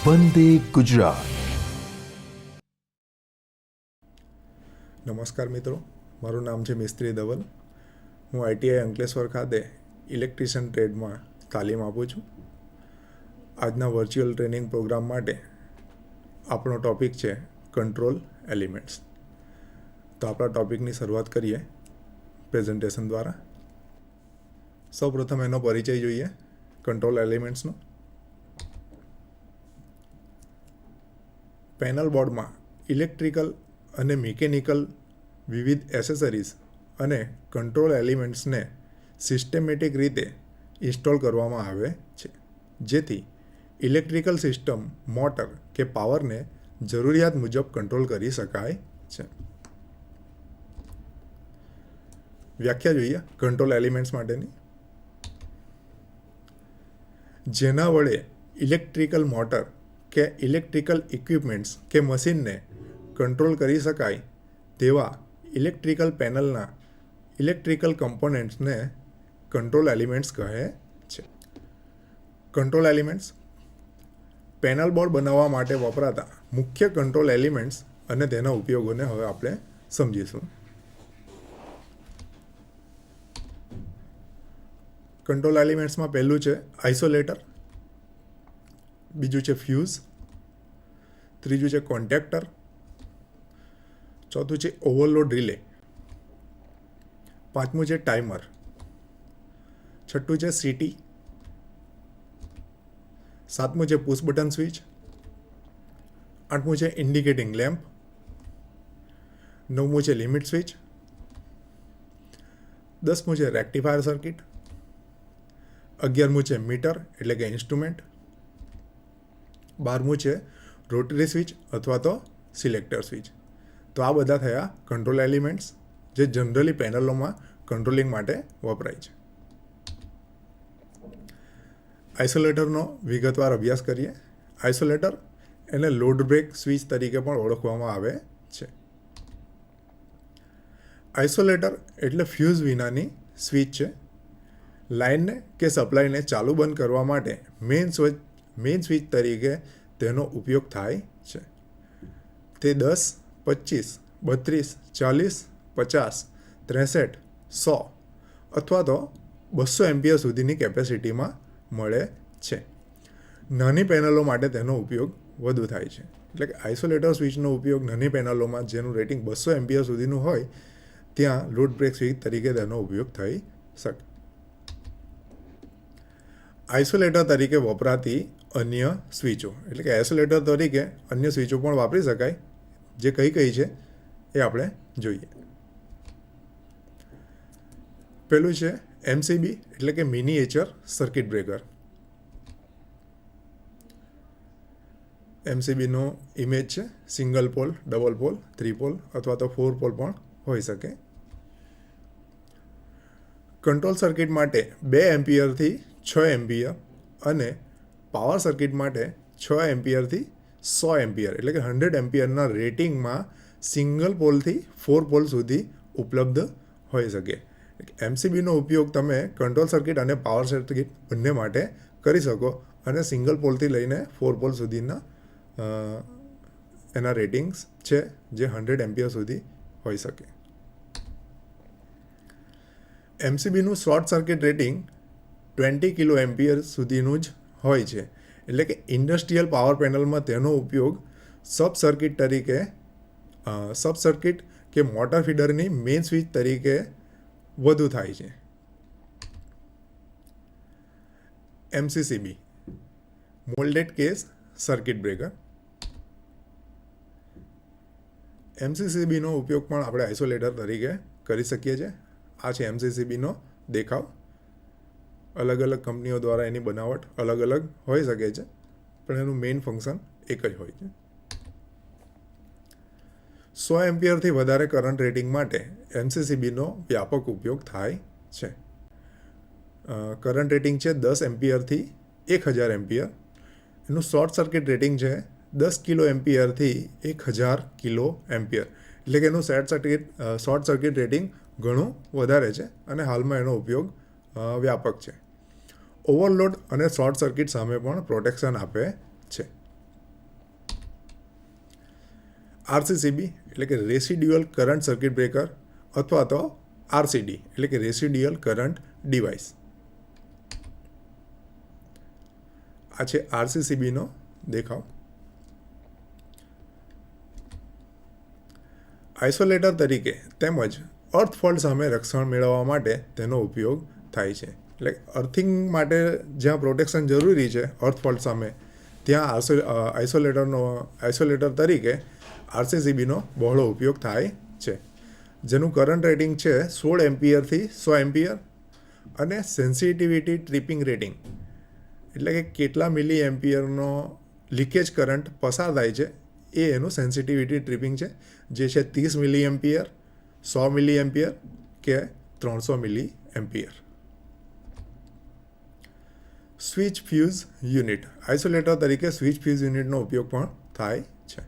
વંદે ગુજરાત. નમસ્કાર મિત્રો, મારું નામ છે મિસ્ત્રી ધવલ. હું આઈટીઆઈ અંકલેશ્વર ખાતે ઇલેક્ટ્રિશિયન ટ્રેડમાં તાલીમ આપું છું. આજના વર્ચ્યુઅલ ટ્રેનિંગ પ્રોગ્રામ માટે આપણો ટૉપિક છે કંટ્રોલ એલિમેન્ટ્સ. તો આપણા ટૉપિકની શરૂઆત કરીએ પ્રેઝન્ટેશન દ્વારા. સૌપ્રથમ એનો પરિચય જોઈએ કંટ્રોલ એલિમેન્ટ્સનો. પેનલ બોર્ડમાં ઇલેક્ટ્રિકલ અને મિકેનિકલ વિવિધ એસેસરીઝ અને કંટ્રોલ એલિમેન્ટ્સને સિસ્ટેમેટિક રીતે ઇન્સ્ટોલ કરવામાં આવે છે, જેથી ઇલેક્ટ્રિકલ સિસ્ટમ, મોટર કે પાવરને જરૂરિયાત મુજબ કંટ્રોલ કરી શકાય છે. વ્યાખ્યા જોઈએ કંટ્રોલ એલિમેન્ટ્સ માટેની. જેના વડે ઇલેક્ટ્રિકલ મોટર કે ઇલેક્ટ્રિકલ ઇક્વિપમેન્ટ્સ કે મશીનને કંટ્રોલ કરી શકાય તેવા ઇલેક્ટ્રિકલ પેનલના ઇલેક્ટ્રિકલ કમ્પોનન્ટ્સને કંટ્રોલ એલિમેન્ટ્સ કહે છે. કંટ્રોલ એલિમેન્ટ્સ પેનલ બોર્ડ બનાવવા માટે વપરાતા મુખ્ય કંટ્રોલ એલિમેન્ટ્સ અને તેના ઉપયોગોને હવે આપણે સમજીશું. કંટ્રોલ એલિમેન્ટ્સમાં પહેલું છે આઇસોલેટર, બીજું છે ફ્યુઝ, ત્રીજું છે કોન્ટેક્ટર, ચોથું છે ઓવરલોડ રિલે, પાંચમું છે ટાઈમર, છઠ્ઠું છે સીટી, સાતમું છે પુશ બટન સ્વિચ, આઠમું છે ઇન્ડિકેટિંગ લેમ્પ, નવમું છે લિમિટ સ્વિચ, દસમું છે રેક્ટિફાયર સર્કિટ, 11મું છે મીટર એટલે કે ઇન્સ્ટ્રુમેન્ટ, 12મું છે રોટરી સ્વિચ અથવા તો સિલેક્ટર સ્વિચ. તો આ બધા થયા કંટ્રોલ એલિમેન્ટ્સ જે જનરલી પેનલોમાં કંટ્રોલિંગ માટે વપરાય છે. આઇસોલેટરનો વિગતવાર અભ્યાસ કરીએ. આઇસોલેટર એને લોડ બ્રેક સ્વિચ તરીકે પણ ઓળખવામાં આવે છે. આઇસોલેટર એટલે ફ્યુઝ વિનાની સ્વિચ છે. લાઇનને કે સપ્લાયને ચાલુ બંધ કરવા માટે મેઇન સ્વિચ તરીકે તેનો ઉપયોગ થાય છે. તે 10, 25, 32, 40, 50, 63, 100 અથવા તો 200 એમ્પિયર સુધીની કેપેસિટીમાં મળે છે. નાની પેનલો માટે તેનો ઉપયોગ વધુ થાય છે. એટલે કે આઇસોલેટર સ્વિચનો ઉપયોગ નાની પેનલોમાં જેનું રેટિંગ 200 એમ્પિયર સુધીનું હોય ત્યાં લોડ બ્રેક સ્વિચ તરીકે તેનો ઉપયોગ થઈ શકે. આઇસોલેટર તરીકે વપરાતી અન્ય સ્વિચો એટલે કે આઇસોલેટર તરીકે અન્ય સ્વિચો પણ વાપરી શકાય. જે કઈ છે એ આપણે જોઈએ. પેલું છે એમસીબી એટલે કે મિનિએચર સર્કિટ બ્રેકર. એમસીબીનો ઇમેજ છે single pole, double pole, 3 pole અથવા તો 4 પોલ પણ હોઈ શકે. કંટ્રોલ સર્કિટ માટે 2 એમ્પિયરથી 6 એમ્પિયર અને પાવર સર્કિટ માટે 6 એમ્પિયરથી 100 એમ્પિયર એટલે કે 100 એમ્પિયરના રેટિંગમાં સિંગલ પોલથી 4 પોલ સુધી ઉપલબ્ધ હોઈ શકે. એમસીબીનો ઉપયોગ તમે કંટ્રોલ સર્કિટ અને પાવર સર્કિટ બંને માટે કરી શકો અને સિંગલ પોલથી લઈને 4 પોલ સુધીના એના રેટિંગ્સ છે જે 100 એમ્પિયર સુધી હોઈ શકે. એમસીબીનું short circuit rating 20 kilo ampere સુધીનું જ હોય છે. એટલે કે ઇન્ડસ્ટ્રીયલ પાવર પેનલમાં તેનો ઉપયોગ સબ સર્કિટ કે મોટર ફીડરની મેઇન સ્વિચ તરીકે વધુ થાય છે. એમસીસીબી મોલ્ડેડ કેસ સર્કિટ બ્રેકર. એમસીસીબીનો ઉપયોગ પણ આપણે આઇસોલેટર તરીકે કરી શકીએ છીએ. આ છે એમસીસીબીનો દેખાવ. અલગ અલગ કંપનીઓ દ્વારા એની બનાવટ અલગ અલગ હોઈ શકે છે, પણ એનું મેઇન ફંક્શન એક જ હોય છે. 100 એમ્પિયરથી વધારે કરંટ રેટિંગ માટે એમસીસીબીનો વ્યાપક ઉપયોગ થાય છે. કરંટ રેટિંગ છે 10 એમ્પિયરથી 1000 એમ્પિયર. એનું શોર્ટ સર્કિટ રેટિંગ છે 10 કિલો એમ્પિયરથી 1000 કિલો એમ્પિયર. એટલે કે એનું શોર્ટ સર્કિટ રેટિંગ ઘણું વધારે છે અને હાલમાં એનો ઉપયોગ વ્યાપક છે. ઓવરલોડ અને શોર્ટ સર્કિટ સામે પણ પ્રોટેક્શન આપે છે. આરસીસીબી એટલે કે રેસિડ્યુઅલ કરંટ સર્કિટ બ્રેકર અથવા તો આરસીડી એટલે કે રેસિડ્યુઅલ કરંટ ડિવાઇસ. આ છે આરસીસીબીનો દેખાવ. આઇસોલેટર તરીકે તેમજ અર્થ ફોલ્ટ સામે રક્ષણ મેળવવા માટે તેનો ઉપયોગ થાય છે. એટલે અર્થિંગ માટે જ્યાં પ્રોટેક્શન જરૂરી છે અર્થ ફોલ્ટ સામે, ત્યાં આઇસોલેટર તરીકે આરસીસીબીનો બહોળો ઉપયોગ થાય છે, જેનું કરંટ રેટિંગ છે 16 એમ્પિયરથી 100 એમ્પિયર અને સેન્સિટિવિટી ટ્રિપિંગ રેટિંગ એટલે કે કેટલા મિલી એમ્પિયરનો લીકેજ કરંટ પસાર થાય છે એ એનું સેન્સિટિવિટી ટ્રિપિંગ છે, જે છે 30 મિલી એમ્પિયર, 100 મિલી એમ્પિયર કે 300 milli ampere. Switch fuse unit isolator તરીકે સ્વિચ ફ્યુઝ યુનિટનો ઉપયોગ પણ થાય છે.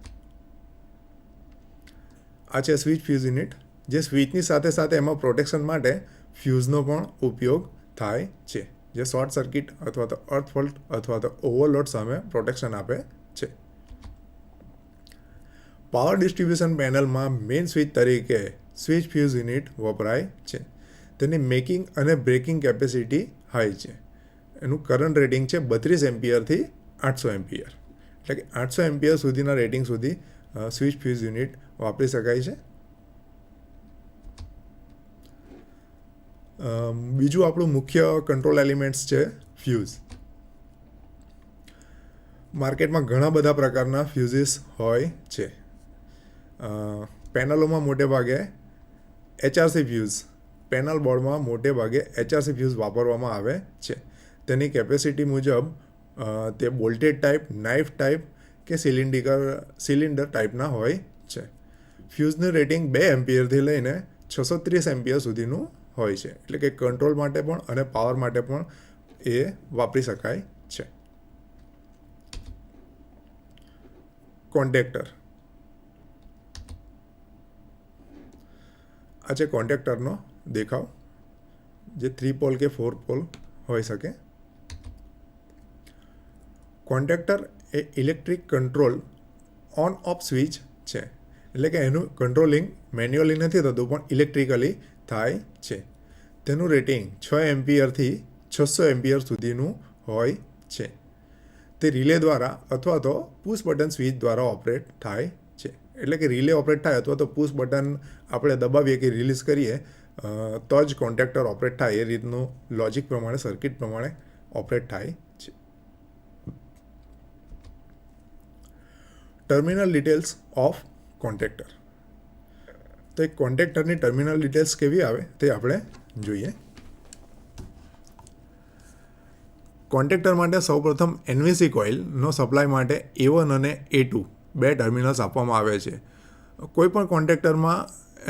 આ છે સ્વિચ ફ્યુઝ યુનિટ, જે સ્વિચની સાથે સાથે એમાં પ્રોટેક્શન માટે ફ્યુઝનો પણ ઉપયોગ થાય છે, જે શોર્ટ સર્કિટ અથવા તો અર્થ ફોલ્ટ અથવા તો ઓવરલોડ સામે પ્રોટેક્શન આપે છે. પાવર ડિસ્ટ્રીબ્યુશન પેનલમાં મેઇન સ્વિચ તરીકે સ્વિચ ફ્યુઝ યુનિટ વપરાય છે. તેની મેકિંગ અને બ્રેકિંગ કેપેસિટી હાઈ છે. એનું કરંટ રેટિંગ છે 32 એમ્પિયરથી 800 એમ્પિયર એટલે કે 800 એમ્પિયર સુધીના રેટિંગ સુધી સ્વિચ ફ્યુઝ યુનિટ વાપરી શકાય છે. બીજું આપણું મુખ્ય કંટ્રોલ એલિમેન્ટ્સ છે ફ્યુઝ. માર્કેટમાં ઘણા બધા પ્રકારના ફ્યુઝિસ હોય છે. પેનલોમાં મોટે ભાગે એચઆરસી ફ્યુઝ, પેનલ બોર્ડમાં મોટે ભાગે એચઆરસી ફ્યુઝ વાપરવામાં આવે છે. તેની કેપેસિટી મુજબ તે બોલ્ટેડ ટાઈપ, નાઇફ ટાઈપ કે સિલિન્ડર ટાઈપના હોય છે. ફ્યુઝનું રેટિંગ 2 એમ્પિયરથી લઈને 630 એમ્પિયર સુધીનું હોય છે, એટલે કે કંટ્રોલ માટે પણ અને પાવર માટે પણ એ વાપરી શકાય છે. કોન્ટેક્ટર આ છે કોન્ટેક્ટરનો દેખાવ, જે 3 પોલ કે 4 પોલ હોઈ શકે. Contactor A electric control on of switch છે, એટલે કે એનું કંટ્રોલિંગ મેન્યુઅલી નથી થતું પણ ઇલેક્ટ્રિકલી થાય છે. તેનું રેટિંગ 6 એમ્પિયરથી 600 એમ્પિયર સુધીનું હોય છે. તે રિલે દ્વારા અથવા તો પુશ બટન સ્વિચ દ્વારા ઓપરેટ થાય છે, એટલે કે રિલે ઓપરેટ થાય અથવા તો પુશ બટન આપણે દબાવીએ કે રિલીઝ કરીએ તો જ કોન્ટેક્ટર ઓપરેટ થાય. એ રીતનું લોજિક પ્રમાણે, સર્કિટ પ્રમાણે ઓપરેટ થાય છે. Terminal details of contactor. તો એક કોન્ટેક્ટરની ટર્મિનલ ડિટેલ્સ કેવી આવે તે આપણે જોઈએ. કોન્ટેક્ટર માટે સૌપ્રથમ એનવીસી કોઇલનો સપ્લાય માટે A1 અને A2 બે ટર્મિનલ્સ આપવામાં આવે છે. કોઈપણ કોન્ટેક્ટરમાં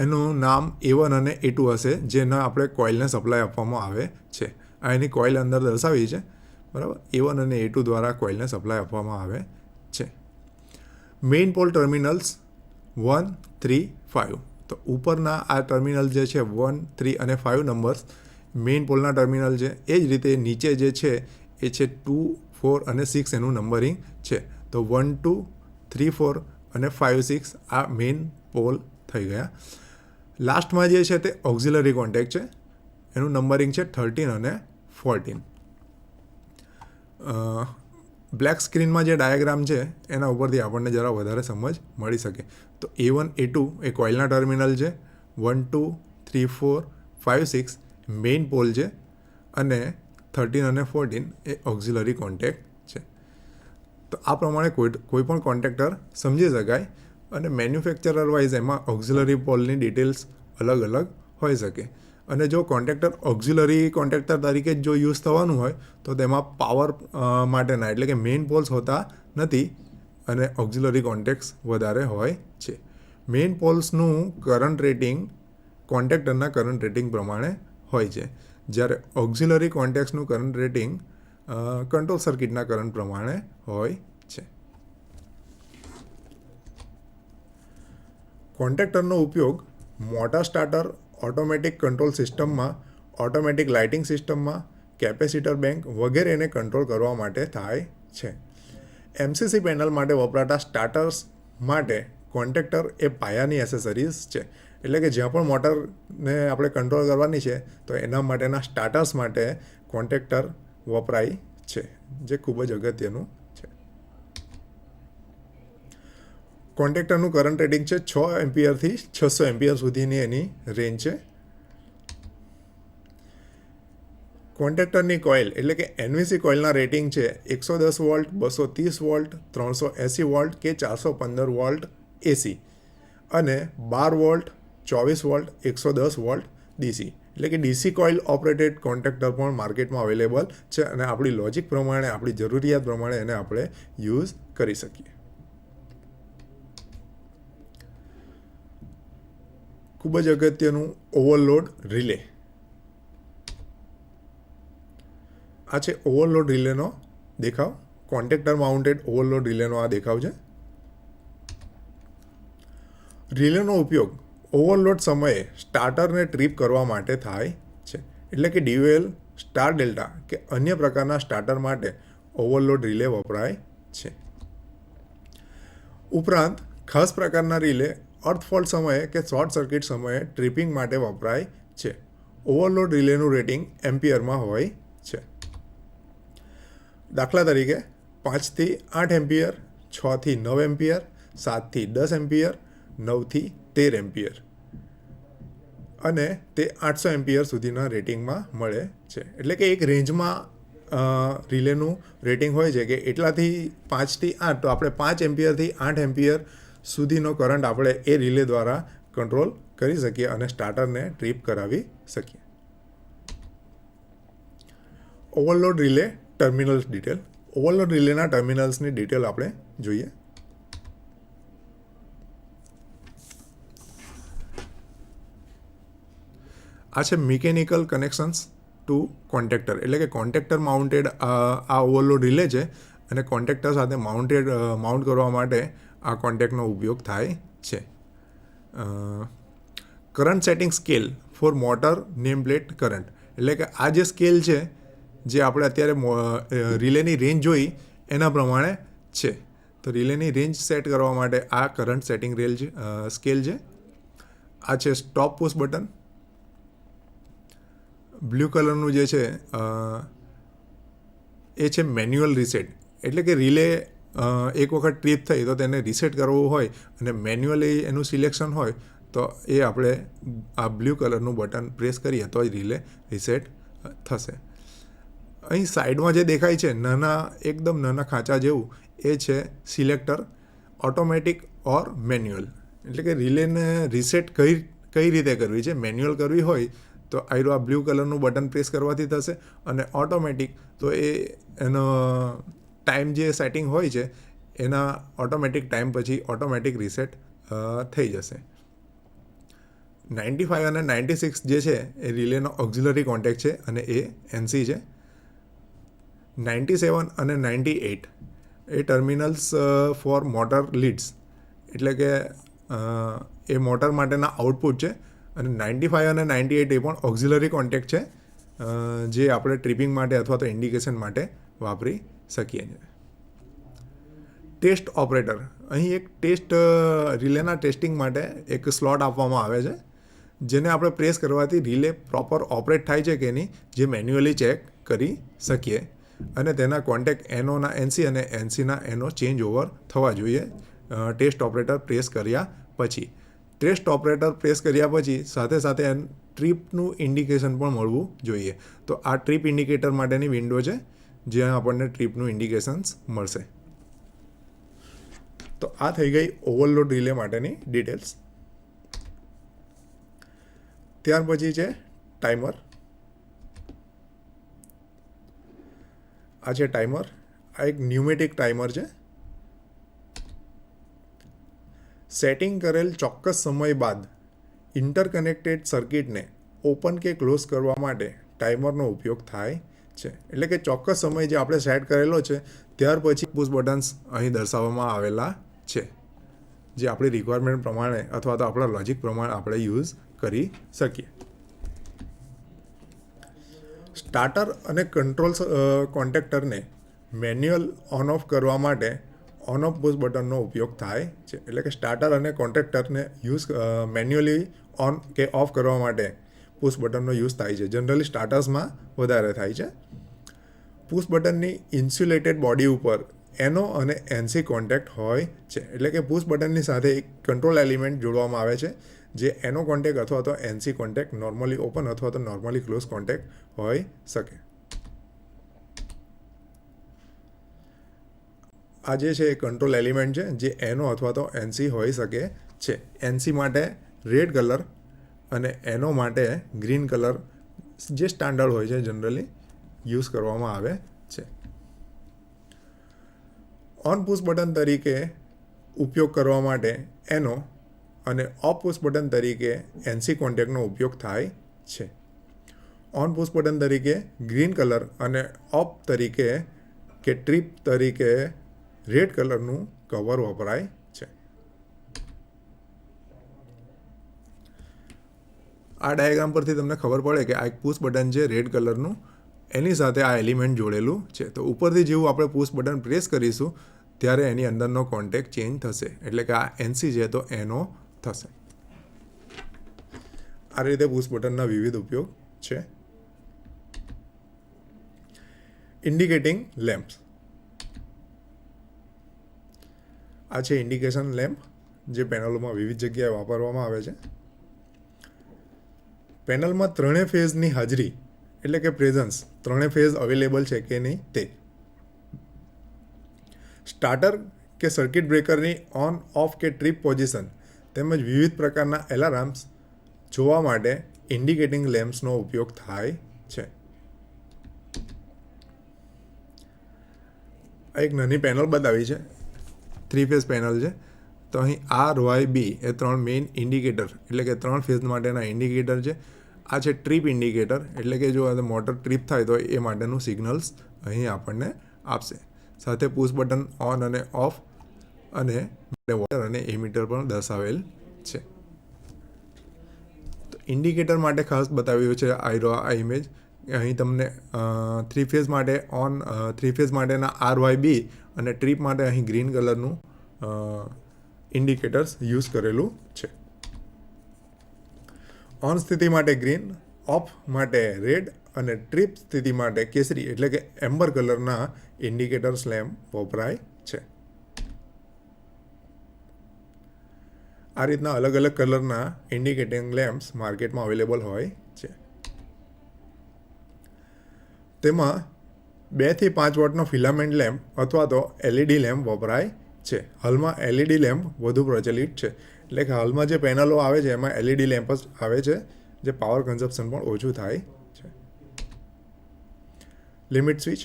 એનું નામ A1 અને A2 હશે, જેના આપણે કોઇલને સપ્લાય આપવામાં આવે છે. આ એની કોઇલ અંદર દર્શાવી છે, બરાબર. A1 અને A2 દ્વારા કોઇલને સપ્લાય આપવામાં આવે છે. Main pole terminals 1, 3, 5. તો ઉપરના આ ટર્મિનલ જે છે 1, 3 અને 5 નંબર્સ મેઇન પોલના ટર્મિનલ છે. એ જ રીતે નીચે જે છે એ છે 2, 4 અને 6 એનું નંબરિંગ છે. તો 1, 2, 3, 4 અને 5, 6 આ મેઇન પોલ થઈ ગયા. લાસ્ટમાં જે છે તે ઓક્ઝિલરી કોન્ટેક્ટ છે, એનું નંબરિંગ છે 13 અને 14. બ્લેક સ્ક્રીનમાં જે ડાયાગ્રામ છે એના ઉપરથી આપણને જરા વધારે સમજ મળી શકે. તો A1, A2 એ કોઇલના ટર્મિનલ છે, 1, 2, 3, 4, 5, 6 મેઇન પોલ છે અને 13 અને 14 એ ઓક્ઝિલરી કોન્ટેક્ટ છે. તો આ પ્રમાણે કોઈ પણ કોન્ટેક્ટર સમજી શકાય અને મેન્યુફેક્ચરર વાઇઝ એમાં ઓક્ઝિલરી પોલની ડિટેલ્સ અલગ અલગ હોઈ શકે. અને જો કોન્ટેક્ટર ઓક્ઝિલરી કોન્ટેક્ટર તરીકે જો યુઝ થવાનું હોય તો તેમાં પાવર માટેના એટલે કે મેઇન પોલ્સ હોતા નથી અને ઓક્ઝિલરી કોન્ટેક્ટ્સ વધારે હોય છે. મેઇન પોલ્સનું કરંટ રેટિંગ કોન્ટેક્ટરના કરંટ રેટિંગ પ્રમાણે હોય છે, જ્યારે ઓક્ઝિલરી કોન્ટેક્ટ્સનું કરંટ રેટિંગ કંટ્રોલ સર્કિટના કરંટ પ્રમાણે હોય છે. કોન્ટેક્ટરનો ઉપયોગ મોટર સ્ટાર્ટર, ઓટોમેટિક કંટ્રોલ સિસ્ટમમાં, ઓટોમેટિક લાઇટિંગ સિસ્ટમમાં, કેપેસિટર બેંક વગેરેને કંટ્રોલ કરવા માટે થાય છે. એમસીસી પેનલ માટે વપરાતા સ્ટાર્ટર્સ માટે કોન્ટેક્ટર એ પાયાની એસેસરીઝ છે. એટલે કે જ્યાં પણ મોટરને આપણે કંટ્રોલ કરવાની છે તો એના માટેના સ્ટાર્ટર્સ માટે કોન્ટેક્ટર વપરાય છે, જે ખૂબ જ અગત્યનું છે. કોન્ટેક્ટરનું કરંટ રેટિંગ છે 6 એમ્પિયરથી 600 એમ્પિયર સુધીની એની રેન્જ છે. કોન્ટેક્ટરની કોઇલ એટલે કે એનવીસી કોઇલના રેટિંગ છે 110 વોલ્ટ, 230 વોલ્ટ, 380 વોલ્ટ કે 415 વોલ્ટ એસી અને 12 વોલ્ટ, 24 વોલ્ટ, 110 વોલ્ટ ડીસી. એટલે કે ડીસી કોઇલ ઓપરેટેડ કોન્ટેક્ટર પણ માર્કેટમાં અવેલેબલ છે અને આપણી લોજિક પ્રમાણે, આપણી જરૂરિયાત પ્રમાણે એને આપણે યુઝ કરી શકીએ. ખૂબ જ અગત્યનું ઓવરલોડ રિલે. આ છે ઓવરલોડ રિલેનો દેખાવ. કોન્ટેક્ટર માઉન્ટેડ ઓવરલોડ રિલેનો આ દેખાવ છે. રિલેનો ઉપયોગ ઓવરલોડ સમયે સ્ટાર્ટરને ટ્રીપ કરવા માટે થાય છે. એટલે કે DOL, સ્ટાર ડેલ્ટા કે અન્ય પ્રકારના સ્ટાર્ટર માટે ઓવરલોડ રિલે વપરાય છે. ઉપરાંત ખાસ પ્રકારના રિલે અર્થફોલ્ટ સમયે કે શોર્ટ સર્કિટ સમયે ટ્રીપિંગ માટે વપરાય છે. ઓવરલોડ રિલેનું રેટિંગ એમ્પિયરમાં હોય છે. દાખલા તરીકે 5 થી 8 એમ્પિયર, 6 થી 9 એમ્પિયર, 7 થી 10 એમ્પિયર, 9 થી 13 એમ્પિયર અને તે 800 એમ્પિયર સુધીના રેટિંગમાં મળે છે. એટલે કે એક રેન્જમાં રિલેનું રેટિંગ હોય છે કે એટલાથી 5 થી 8, તો આપણે 5 એમ્પિયરથી 8 એમ્પિયર સુધીનો કરંટ આપણે એ રિલે દ્વારા કંટ્રોલ કરી શકીએ અને સ્ટાર્ટરને ટ્રીપ કરાવી શકીએ. Overload relay terminals detail. Overload રિલેના ટર્મિનલ્સની ડિટેલ આપણે જોઈએ. આ છે મિકેનિકલ કનેક્શન્સ ટુ કોન્ટેક્ટર. એટલે કે કોન્ટેક્ટર માઉન્ટેડ આ ઓવરલોડ રિલે છે અને કોન્ટેક્ટર સાથે માઉન્ટ કરવા માટે આ કોન્ટેક્ટનો ઉપયોગ થાય છે. Current setting scale for motor name plate current. એટલે કે આ જે સ્કેલ છે, જે આપણે અત્યારે રિલેની રેન્જ જોઈ એના પ્રમાણે છે. તો રિલેની રેન્જ સેટ કરવા માટે આ કરંટ સેટિંગ સ્કેલ છે. આ છે સ્ટોપ પુશ બટન. બ્લુ કલરનું જે છે એ છે મેન્યુઅલ રીસેટ. એટલે કે રિલે એક વખત ટ્રીપ થઈ તો તેને રીસેટ કરવું હોય અને મેન્યુઅલી એનું સિલેક્શન હોય તો એ આપણે આ બ્લુ કલરનું બટન પ્રેસ કરીએ તો જ રિલે રીસેટ થશે. અહીં સાઈડમાં જે દેખાય છે એકદમ નાના ખાંચા જેવું, એ છે સિલેક્ટર, ઓટોમેટિક ઓર મેન્યુઅલ. એટલે કે રિલેને રીસેટ કઈ રીતે કરવી છે. મેન્યુઅલ કરવી હોય તો આ બ્લુ કલરનું બટન પ્રેસ કરવાથી થશે અને ઓટોમેટિક તો એનો ટાઈમ જે સેટિંગ હોય છે એના ઓટોમેટિક ટાઈમ પછી ઓટોમેટિક રીસેટ થઈ જશે. 95 અને 96 જે છે એ રિલેનો ઓક્ઝિલરી કોન્ટેક્ટ છે અને એ NC છે. 97 અને 98 એ ટર્મિનલ્સ ફોર મોટર લીડ્સ. એટલે કે એ મોટર માટેના આઉટપુટ છે અને 95 અને 98 એ પણ ઓક્ઝિલરી કોન્ટેક્ટ છે, જે આપણે ટ્રીપિંગ માટે અથવા તો ઇન્ડિકેશન માટે વાપરી શકીએ છીએ. Test operator. અહીં એક રિલેના ટેસ્ટિંગ માટે એક સ્લોટ આપવામાં આવે છે, જેને આપણે પ્રેસ કરવાથી રિલે પ્રોપર ઓપરેટ થાય છે કે નહીં, જે મેન્યુઅલી ચેક કરી શકીએ અને તેના કોન્ટેક્ટ NOના NC અને NCના NO ચેન્જ ઓવર થવા જોઈએ ટેસ્ટ ઓપરેટર પ્રેસ કર્યા પછી. ટેસ્ટ ઓપરેટર પ્રેસ કર્યા પછી સાથે સાથે ટ્રીપનું ઇન્ડિકેશન પણ મળવું જોઈએ. તો આ ટ્રીપ ઇન્ડિકેટર માટેની વિન્ડો છે, જ્યાં આપણને ટ્રીપનું ઇન્ડિકેશન્સ મળશે. તો આ થઈ ગઈ ઓવરલોડ રિલે માટેની ડિટેલ્સ. ત્યાર પછી છે ટાઈમર. આ છે ટાઈમર. આ એક ન્યુમેટિક ટાઈમર છે. સેટિંગ કરેલ ચોક્કસ સમય બાદ ઇન્ટરકનેક્ટેડ સર્કિટને ઓપન કે ક્લોઝ કરવા માટે ટાઈમરનો ઉપયોગ થાય છે. એટલે કે ચોક્કસ સમય જે આપણે સેટ કરેલો છે ત્યાર પછી પુશ બટન્સ અહીં દર્શાવવામાં આવેલા છે, જે આપણી રિક્વાયરમેન્ટ પ્રમાણે અથવા તો આપણા લોજિક પ્રમાણે આપણે યુઝ કરી શકીએ. સ્ટાર્ટર અને કંટ્રોલ કોન્ટેક્ટરને મેન્યુઅલ ઓન ઓફ કરવા માટે ઓન ઓફ પુશ બટનનો ઉપયોગ થાય છે. એટલે કે સ્ટાર્ટર અને કોન્ટેક્ટરને યુઝ મેન્યુઅલી ઓન કે ઓફ કરવા માટે પુશ બટનનો યુઝ થાય છે. જનરલી સ્ટાર્ટર્સમાં વધારે થાય છે. પુશ બટનની ઇન્સ્યુલેટેડ બોડી ઉપર એનો અને એનસી કોન્ટેક્ટ હોય છે. એટલે કે પુશ બટનની સાથે એક કંટ્રોલ એલિમેન્ટ જોડવામાં આવે છે જે એનો કોન્ટેક્ટ અથવા તો એનસી કોન્ટેક્ટ નોર્મલી ઓપન અથવા તો નોર્મલી ક્લોઝ કોન્ટેક્ટ હોઈ શકે. આ જે છે એ કંટ્રોલ એલિમેન્ટ છે જે એનો અથવા તો એનસી હોઈ શકે છે. એનસી માટે રેડ કલર અને એનો માટે ગ્રીન કલર જે સ્ટાન્ડર્ડ હોય છે જનરલી યુઝ કરવામાં આવે છે. ઓન પુશ બટન તરીકે ઉપયોગ કરવા માટે એનો અને ઓફ પુશ બટન તરીકે એનસી કોન્ટેક્ટનો ઉપયોગ થાય છે. ઓન પુશ બટન તરીકે ગ્રીન કલર અને ઓફ તરીકે કે ટ્રીપ તરીકે રેડ કલરનું કવર વપરાય છે. આ ડાયાગ્રામ પરથી તમને ખબર પડે કે આ એક પુશ બટન છે રેડ કલરનું, એની સાથે આ એલિમેન્ટ જોડેલું છે. તો ઉપરથી જેવું આપણે પુશ બટન પ્રેસ કરીશું ત્યારે એની અંદરનો કોન્ટેક્ટ ચેન્જ થશે. એટલે કે આ એનસી છે તો એનો થશે. આ રીતે પુશ બટનના વિવિધ ઉપયોગ છે. Indicating lamps. આ છે ઇન્ડિકેશન લેમ્પ જે પેનલોમાં વિવિધ જગ્યાએ વાપરવામાં આવે છે. પેનલમાં ત્રણેય ફેઝની હાજરી એટલે કે પ્રેઝન્સ, ત્રણેય ફેઝ અવેલેબલ છે કે નહીં તે. સ્ટાર્ટર કે સર્કિટ બ્રેકરની ઓન ઓફ કે ટ્રીપ પોઝિશન તેમજ વિવિધ પ્રકારના એલાર્મ્સ જોવા માટે ઇન્ડિકેટિંગ લેમ્પ્સનો ઉપયોગ થાય છે. આ એક નાની પેનલ બતાવી છે, 3 ફેઝ પેનલ છે. તો અહીં RYB એ 3 મેઇન ઇન્ડિકેટર એટલે કે 3 ફેઝ માટેના ઇન્ડિકેટર છે. આ છે ટ્રીપ ઇન્ડિકેટર એટલે કે જો આ મોટર ટ્રીપ થાય તો એ માટેનું સિગ્નલ્સ અહીં આપણને આપશે. સાથે પુશ બટન ઓન અને ઓફ અને વોટર અને એમીટર પણ દર્શાવેલ છે. તો ઇન્ડિકેટર માટે ખાસ બતાવ્યું છે આ ઇમેજ. અહીં તમને 3 ફેઝ માટે ઓન 3 ફેઝ માટેના RYB અને ટ્રીપ માટે અહીં ગ્રીન કલરનું ઇન્ડિકેટર્સ યુઝ કરેલું છે. ઓન સ્થિતિ માટે ગ્રીન, ઓફ માટે રેડ અને ટ્રીપ સ્થિતિ માટે કેસરી એટલે કે એમ્બર કલરના ઇન્ડિકેટર્સ લેમ્પ વપરાય છે. આ રીતના અલગ અલગ કલરના ઇન્ડિકેટિંગ લેમ્પ્સ માર્કેટમાં અવેલેબલ હોય છે. તેમાં 2 થી 5 વોટનો ફિલામેન્ટ લેમ્પ અથવા તો LED લેમ્પ વપરાય છે. હાલમાં LED લેમ્પ વધુ પ્રચલિત છે. એટલે કે હાલમાં જે પેનલો આવે છે એમાં LED લેમ્પ જ આવે છે જે પાવર કન્ઝપ્શન પણ ઓછું થાય છે. Limit switch.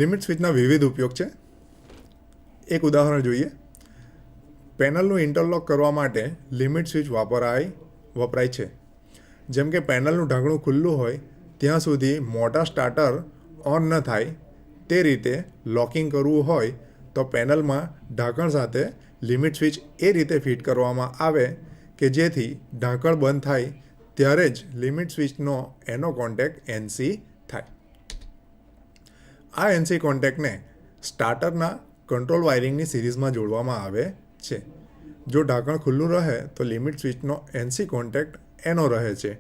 લિમિટ સ્વિચના વિવિધ ઉપયોગ છે. એક ઉદાહરણ જોઈએ. પેનલનું ઇન્ટરલોક કરવા માટે લિમિટ સ્વિચ વપરાય છે. જેમ કે પેનલનું ઢાંકણું ખુલ્લું હોય ત્યાં સુધી મોટા સ્ટાર્ટર ઓન ન થાય તે રીતે લોકિંગ કરવું હોય તો પેનલમાં ઢાંકણ સાથે લિમિટ સ્વિચ એ રીતે ફિટ કરવામાં આવે કે જેથી ઢાંકણ બંધ થાય ત્યારે જ લિમિટ સ્વિચનો એનો કોન્ટેક્ટ એનસી થાય. આ એનસી કોન્ટેક્ટને સ્ટાર્ટરના કંટ્રોલ વાયરિંગની સિરીઝમાં જોડવામાં આવે છે. જો ઢાંકણ ખુલ્લું રહે તો લિમિટ સ્વિચનો એનસી કોન્ટેક્ટ એનો રહે છે.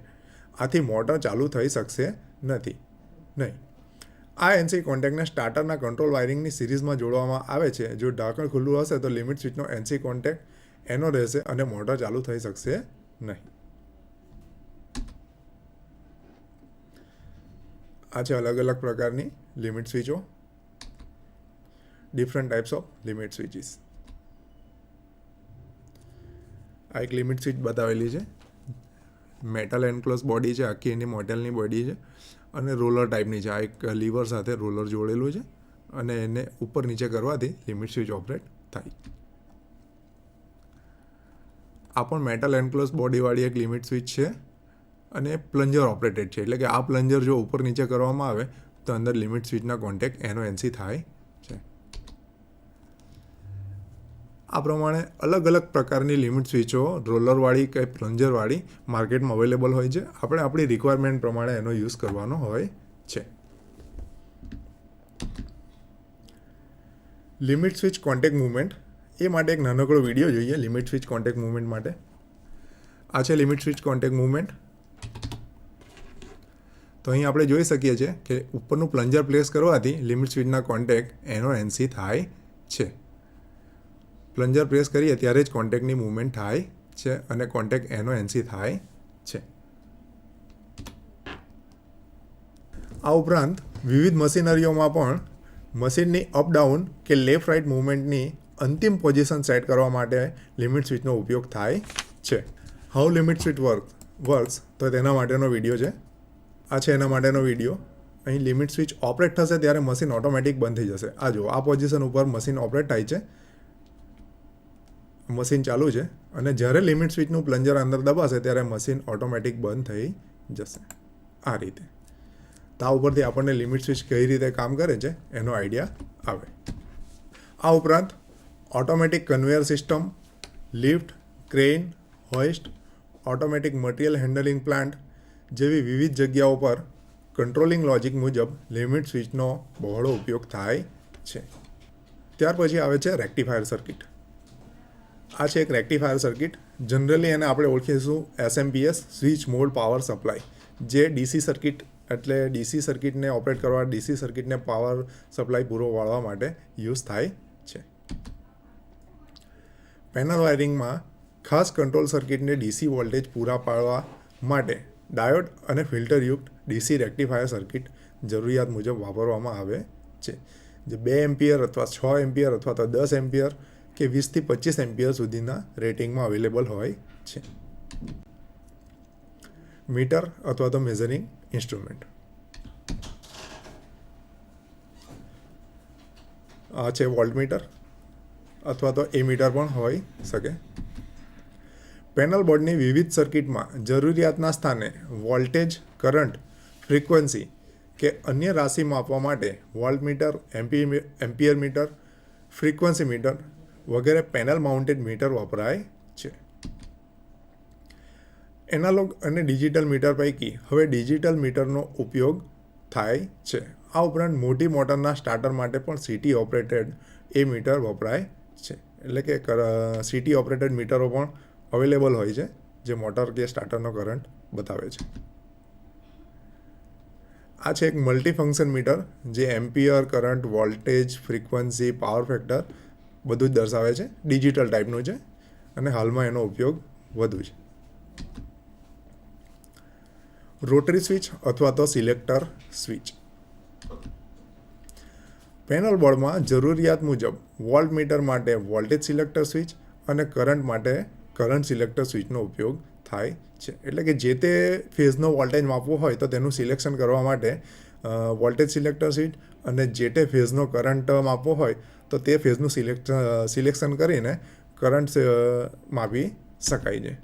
આથી મોટર ચાલુ થઈ શકશે નહીં. આ એનસી કોન્ટેક્ટને સ્ટાર્ટરના કંટ્રોલ વાયરિંગની સિરીઝમાં જોડવામાં આવે છે. જો ઢાંકણ ખુલ્લું હશે તો લિમિટ સ્વિચનો એનસી કોન્ટેક્ટ એનો રહેશે અને મોટર ચાલુ થઈ શકશે નહીં. આ છે અલગ અલગ પ્રકારની લિમિટ સ્વિચો. Different types of limit switches. આ એક લિમિટ સ્વિચ બતાવેલી છે. મેટલ એન્ક્લોઝ બોડી છે, આખી એની મોટેલની બોડી છે અને રોલર ટાઈપની છે. આ એક લીવર સાથે રોલર જોડેલું છે અને એને ઉપર નીચે કરવાથી લિમિટ સ્વિચ ઓપરેટ થાય. આ પણ મેટલ એન્ક્લોઝ બોડીવાળી એક લિમિટ સ્વિચ છે અને પ્લન્જર ઓપરેટેડ છે. એટલે કે આ પ્લન્જર જો ઉપર નીચે કરવામાં આવે તો અંદર લિમિટ સ્વિચના કોન્ટેક્ટ એનો એનસી થાય છે. આ પ્રમાણે અલગ અલગ પ્રકારની લિમિટ સ્વિચો રોલરવાળી કે પ્લન્જરવાળી માર્કેટમાં અવેલેબલ હોય છે. આપણે આપણી રિક્વાયરમેન્ટ પ્રમાણે એનો યુઝ કરવાનો હોય છે. લિમિટ સ્વિચ કોન્ટેક્ટ મૂવમેન્ટ, એ માટે એક નાનકડો વિડીયો જોઈએ લિમિટ સ્વિચ કોન્ટેક્ટ મૂવમેન્ટ માટે. આ છે લિમિટ સ્વિચ કોન્ટેક્ટ મૂવમેન્ટ. તો અહીં આપણે જોઈ શકીએ છીએ કે ઉપરનું પ્લન્જર પ્લેસ કરવાથી લિમિટ સ્વિચના કોન્ટેક્ટ એનો એનસી થાય છે. પ્લન્જર પ્રેસ કરીએ ત્યારે જ કોન્ટેક્ટની મૂવમેન્ટ થાય છે અને કોન્ટેક્ટ એનો એનસી થાય છે. આ ઉપરાંત વિવિધ મશીનરીઓમાં પણ મશીનની અપડાઉન કે લેફ્ટ રાઇટ મૂવમેન્ટની અંતિમ પોઝિશન સેટ કરવા માટે લિમિટ સ્વિચનો ઉપયોગ થાય છે. હાઉ લિમિટ સ્વિચ વર્ક્સ, તો તેના માટેનો વિડીયો છે. આ છે એના માટેનો વિડીયો. અહીં લિમિટ સ્વિચ ઓપરેટ થશે ત્યારે મશીન ઓટોમેટિક બંધ થઈ જશે. આ જો આ પોઝિશન ઉપર મશીન ઓપરેટ થાય છે, મશીન ચાલુ છે અને જ્યારે લિમિટ સ્વિચનું પ્લન્જર અંદર દબાશે ત્યારે મશીન ઓટોમેટિક બંધ થઈ જશે. આ રીતે તો આ ઉપરથી આપણને લિમિટ સ્વિચ કઈ રીતે કામ કરે છે એનો આઈડિયા આવે. આ ઉપરાંત automatic conveyor system, lift, crane, હોઇસ્ટ, automatic material handling plant જેવી વિવિધ જગ્યાઓ પર કંટ્રોલિંગ લોજિક મુજબ લિમિટ સ્વિચનો બહોળો ઉપયોગ થાય છે. ત્યાર પછી આવે છે રેક્ટિફાયર સર્કિટ. આ છે એક રેક્ટિફાયર સર્કિટ. જનરલી એને આપણે ઓળખીશું SMPS, switch mode power supply, જે ડીસી સર્કિટ એટલે ડીસી સર્કિટને ઓપરેટ કરવા, ડીસી સર્કિટને પાવર સપ્લાય પૂરો પાડવા માટે યુઝ થાય છે. પેનલ વાયરિંગમાં ખાસ કંટ્રોલ સર્કિટને ડીસી વોલ્ટેજ પૂરા પાડવા માટે ડાયોડ અને ફિલ્ટરયુક્ત ડીસી રેક્ટિફાયર સર્કિટ જરૂરિયાત મુજબ વાપરવામાં આવે છે, જે 2 એમ્પિયર અથવા 6 એમ્પિયર અથવા તો 10 એમ્પિયર કે 20 થી 25 એમ્પિયર સુધીના રેટિંગમાં અવેલેબલ હોય છે. મીટર અથવા તો મેઝરિંગ ઇન્સ્ટ્રુમેન્ટ. આ છે વોલ્ટમીટર અથવા તો એમીટર પણ હોઈ શકે. પેનલ બોર્ડની વિવિધ સર્કિટમાં જરૂરિયાતના સ્થાને વોલ્ટેજ, કરંટ, ફ્રીક્વન્સી કે અન્ય રાશિ માપવા માટે voltmeter, ampere meter, frequency meter વગેરે પેનલ માઉન્ટેડ મીટર વપરાય છે. એનાલોગ અને ડિજિટલ મીટર પૈકી હવે ડિજિટલ મીટરનો ઉપયોગ થાય છે. આ ઉપરાંત મોટી મોટરના સ્ટાર્ટર માટે પણ સીટી ઓપરેટેડ એ મીટર વપરાય છે. એટલે કે સીટી ઓપરેટેડ મીટરો પણ અવેલેબલ હોય છે, જે મોટર કે સ્ટાર્ટરનો કરંટ બતાવે છે. આ છે એક મલ્ટીફંક્શન મીટર, જે ampere, current, voltage, frequency, power factor બધું જ દર્શાવે છે. ડિજિટલ ટાઈપનું છે અને હાલમાં એનો ઉપયોગ વધુ છે. રોટરી સ્વિચ અથવા તો સિલેક્ટર સ્વિચ. પેનલ બોર્ડમાં જરૂરિયાત મુજબ વોલ્ટમીટર માટે વોલ્ટેજ સિલેક્ટર સ્વિચ અને કરંટ માટે કરંટ સિલેક્ટર સ્વિચનો ઉપયોગ થાય છે. એટલે કે જે તે ફેઝનો વોલ્ટેજ માપવો હોય તો તેનું સિલેક્શન કરવા માટે વોલ્ટેજ સિલેક્ટર સ્વિચ, અને જે તે ફેઝનો કરંટ માપવો હોય તો તે ફેઝનું સિલેક્શન કરીને કરંટ માપી શકાય છે.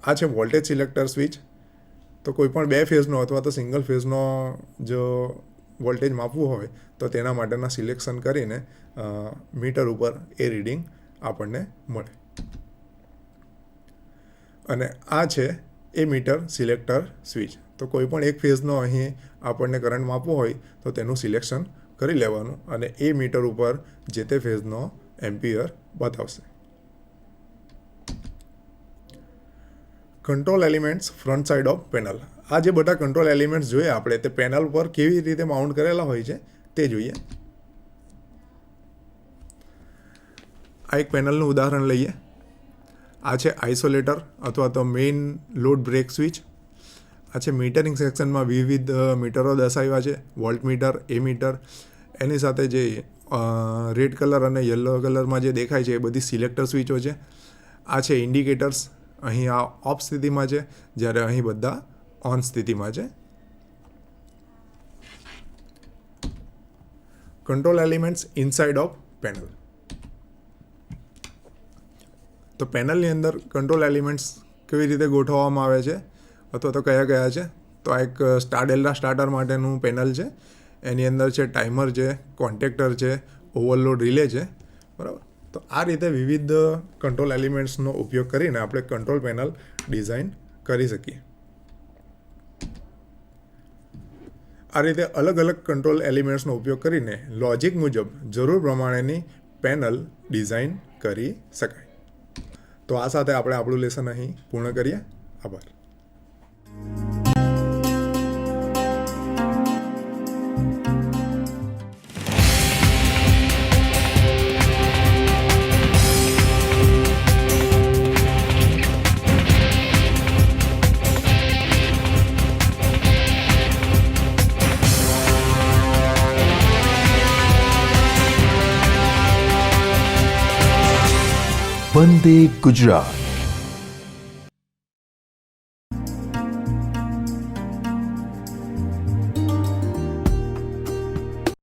આ છે વોલ્ટેજ સિલેક્ટર સ્વિચ. તો કોઈ પણ 2 ફેઝનો અથવા તો સિંગલ ફેઝનો જો વોલ્ટેજ માપવું હોય તો તેના માટેના સિલેક્શન કરીને મીટર ઉપર એ રીડિંગ આપણને મળે. અને આ છે એ મીટર સિલેક્ટર સ્વિચ. તો કોઈ પણ એક ફેઝનો અહીં આપણને કરંટ માપવો હોય તો તેનું સિલેક્શન કરી લેવાનું અને એ મીટર ઉપર જે તે ફેઝનો એમ્પિયર બતાવશે. Control elements front side of panel. આ જે બધા કંટ્રોલ એલિમેન્ટ્સ જોઈએ આપણે, તે પેનલ પર કેવી રીતે માઉન્ટ કરેલા હોય છે તે જોઈએ. આ એક પેનલનું ઉદાહરણ લઈએ. આ છે આઇસોલેટર અથવા તો મેઇન લોડ બ્રેક સ્વિચ. આ છે મીટરિંગ સેક્શનમાં વિવિધ મીટરો દર્શાવ્યા છે, વોલ્ટમીટર, એમીટર. એની સાથે જે રેડ કલર અને યલો કલરમાં જે દેખાય છે એ બધી સિલેક્ટર સ્વિચો છે. આ છે ઇન્ડિકેટર્સ. અહીં આ ઓફ સ્થિતિમાં છે, જ્યારે અહીં બધા ઓન સ્થિતિમાં છે. Control elements inside of panel. તો પેનલની અંદર કંટ્રોલ એલિમેન્ટ્સ કેવી રીતે ગોઠવવામાં આવે છે અથવા તો કયા કયા છે, તો આ એક સ્ટાર્ટર માટેનું પેનલ છે. એની અંદર છે ટાઈમર છે, કોન્ટેક્ટર છે, ઓવરલોડ રિલે છે, બરાબર. તો આ રીતે વિવિધ કંટ્રોલ એલિમેન્ટ્સનો ઉપયોગ કરીને આપણે કંટ્રોલ પેનલ ડિઝાઇન કરી શકીએ. આ રીતે અલગ અલગ કંટ્રોલ એલિમેન્ટ્સનો ઉપયોગ કરીને લોજિક મુજબ જરૂર પ્રમાણેની પેનલ ડિઝાઇન કરી શકાય. તો આ સાથે આપણે આપણું લેસન અહીં પૂર્ણ કરીએ. આભાર. વંદે ગુજરાત.